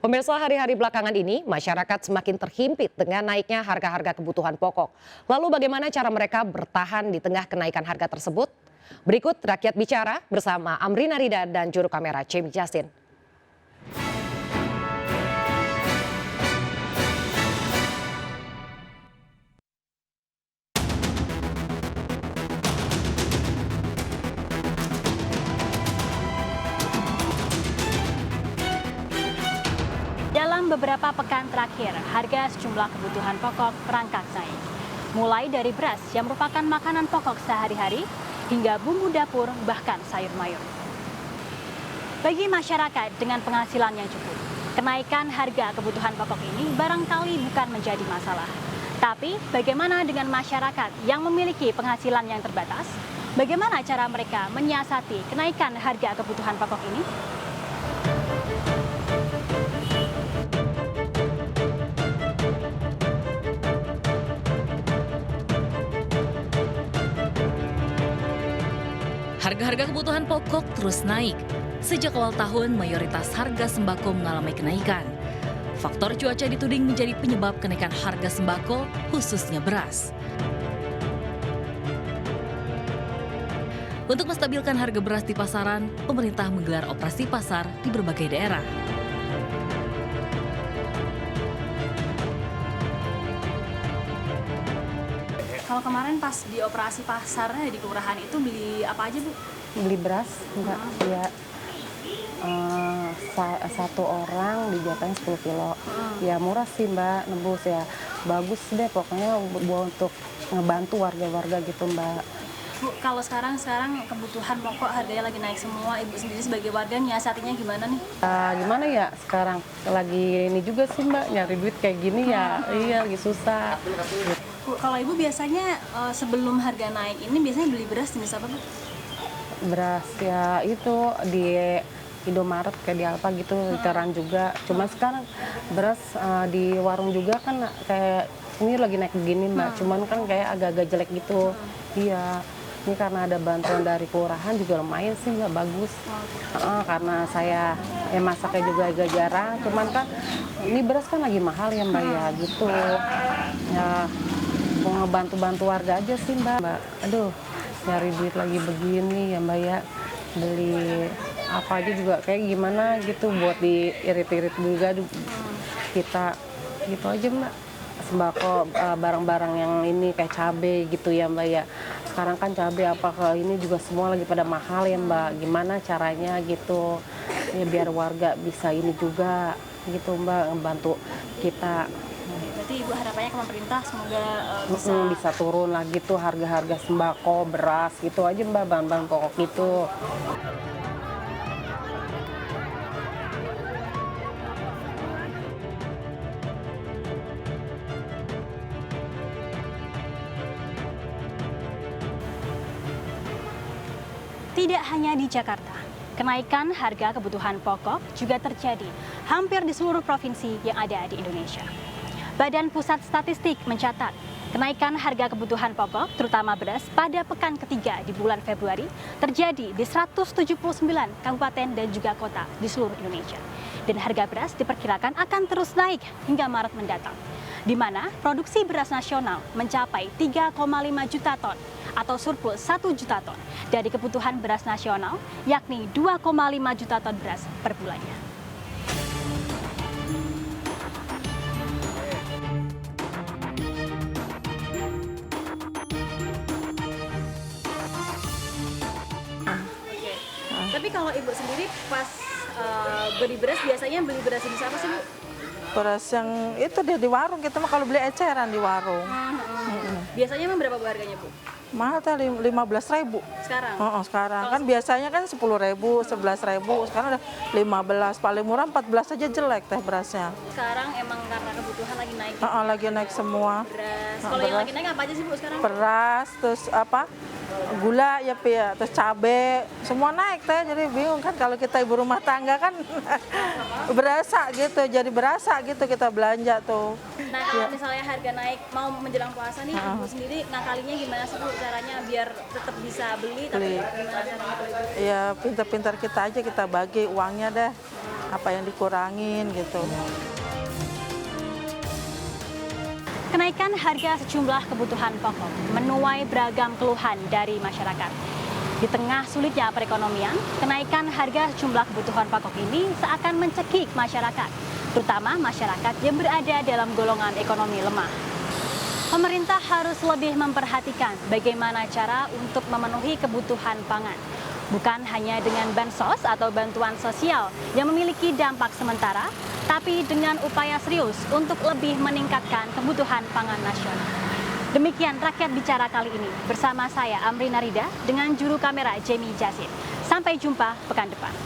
Pemirsa, hari-hari belakangan ini, masyarakat semakin terhimpit dengan naiknya harga-harga kebutuhan pokok. Lalu bagaimana cara mereka bertahan di tengah kenaikan harga tersebut? Berikut Rakyat Bicara bersama Amrina Rida dan juru kamera Cem Justin. Dalam beberapa pekan terakhir, harga sejumlah kebutuhan pokok merangkak naik. Mulai dari beras yang merupakan makanan pokok sehari-hari, hingga bumbu dapur bahkan sayur mayur. Bagi masyarakat dengan penghasilan yang cukup, kenaikan harga kebutuhan pokok ini barangkali bukan menjadi masalah. Tapi bagaimana dengan masyarakat yang memiliki penghasilan yang terbatas? Bagaimana cara mereka menyiasati kenaikan harga kebutuhan pokok ini? Harga-harga kebutuhan pokok terus naik. Sejak awal tahun, mayoritas harga sembako mengalami kenaikan. Faktor cuaca dituding menjadi penyebab kenaikan harga sembako, khususnya beras. Untuk menstabilkan harga beras di pasaran, pemerintah menggelar operasi pasar di berbagai daerah. Kalau kemarin pas di operasi pasarnya di kelurahan itu beli apa aja, Bu? Beli beras enggak ya, satu orang dijatahnya 10 kilo. Ya murah sih Mbak, nembus ya, bagus deh pokoknya buat untuk ngebantu warga-warga gitu Mbak. Bu, kalau sekarang kebutuhan pokok harganya lagi naik semua, Ibu sendiri sebagai warga nyiasatinya gimana nih? Gimana ya sekarang lagi ini juga sih Mbak, nyari duit kayak gini ya, iya lagi susah. Bu, kalau Ibu biasanya sebelum harga naik ini biasanya beli beras jenis apa, Bu? Beras ya itu di Indomaret kayak di Alfa gitu, literan juga. Cuma sekarang beras di warung juga kan kayak ini lagi naik begini Mbak, cuman kan kayak agak-agak jelek gitu. Iya, ini karena ada bantuan dari kelurahan juga lumayan sih Mbak, bagus. Karena saya masaknya juga agak jarang, cuman kan ini beras kan lagi mahal ya Mbak ya gitu. Ya mau ngebantu-bantu warga aja sih Mbak. Aduh, nyari duit lagi begini ya Mbak ya, beli apa aja juga kayak gimana gitu buat diirit-irit juga kita gitu aja Mbak. Sembako, barang-barang yang ini kayak cabai gitu ya Mbak ya. Sekarang kan cabai ini juga semua lagi pada mahal ya Mbak. Gimana caranya gitu ya biar warga bisa ini juga gitu Mbak, membantu kita. Berarti Ibu harapannya ke pemerintah semoga Bisa turun lagi tuh harga-harga sembako, beras gitu aja Mbak, bahan-bahan pokok gitu. Tidak hanya di Jakarta, kenaikan harga kebutuhan pokok juga terjadi hampir di seluruh provinsi yang ada di Indonesia. Badan Pusat Statistik mencatat, kenaikan harga kebutuhan pokok, terutama beras, pada pekan ketiga di bulan Februari terjadi di 179 kabupaten dan juga kota di seluruh Indonesia. Dan harga beras diperkirakan akan terus naik hingga Maret mendatang, di mana produksi beras nasional mencapai 3,5 juta ton atau surplus 1 juta ton dari kebutuhan beras nasional, yakni 2,5 juta ton beras per bulannya. Tapi kalau Ibu sendiri pas beli beras biasanya beli beras jenis apa sih, Bu? Beras yang itu deh di warung, kita mah kalau beli eceran di warung. Biasanya emang berapa Bu harganya, Bu? Mahal teh 15.000. Sekarang? Sekarang kan biasanya kan 10.000, 11.000, sekarang udah 15, paling murah 14 aja jelek teh berasnya. Sekarang emang karena kebutuhan lagi naik. Lagi naik semua. Beras. Kalau yang lagi naik apa aja sih Bu sekarang? Beras, terus apa? Gula ya Pi, ya, terus cabe, semua naik teh, jadi bingung kan kalau kita ibu rumah tangga kan berasa gitu, jadi berasa gitu kita belanja tuh. Nah kalau misalnya harga naik mau menjelang puasa nih, Ibu sendiri ngakalinya gimana sih Bu caranya biar tetap bisa beli, tapi gimana caranya beli? Ya pintar-pintar kita aja, kita bagi uangnya deh. apa yang dikurangin gitu. Kenaikan harga sejumlah kebutuhan pokok menuai beragam keluhan dari masyarakat. Di tengah sulitnya perekonomian, kenaikan harga sejumlah kebutuhan pokok ini seakan mencekik masyarakat, terutama masyarakat yang berada dalam golongan ekonomi lemah. Pemerintah harus lebih memperhatikan bagaimana cara untuk memenuhi kebutuhan pangan, bukan hanya dengan bansos atau bantuan sosial yang memiliki dampak sementara, tapi dengan upaya serius untuk lebih meningkatkan kebutuhan pangan nasional. Demikian Rakyat Bicara kali ini bersama saya Amrina Rida dengan juru kamera Jamie Jasin. Sampai jumpa pekan depan.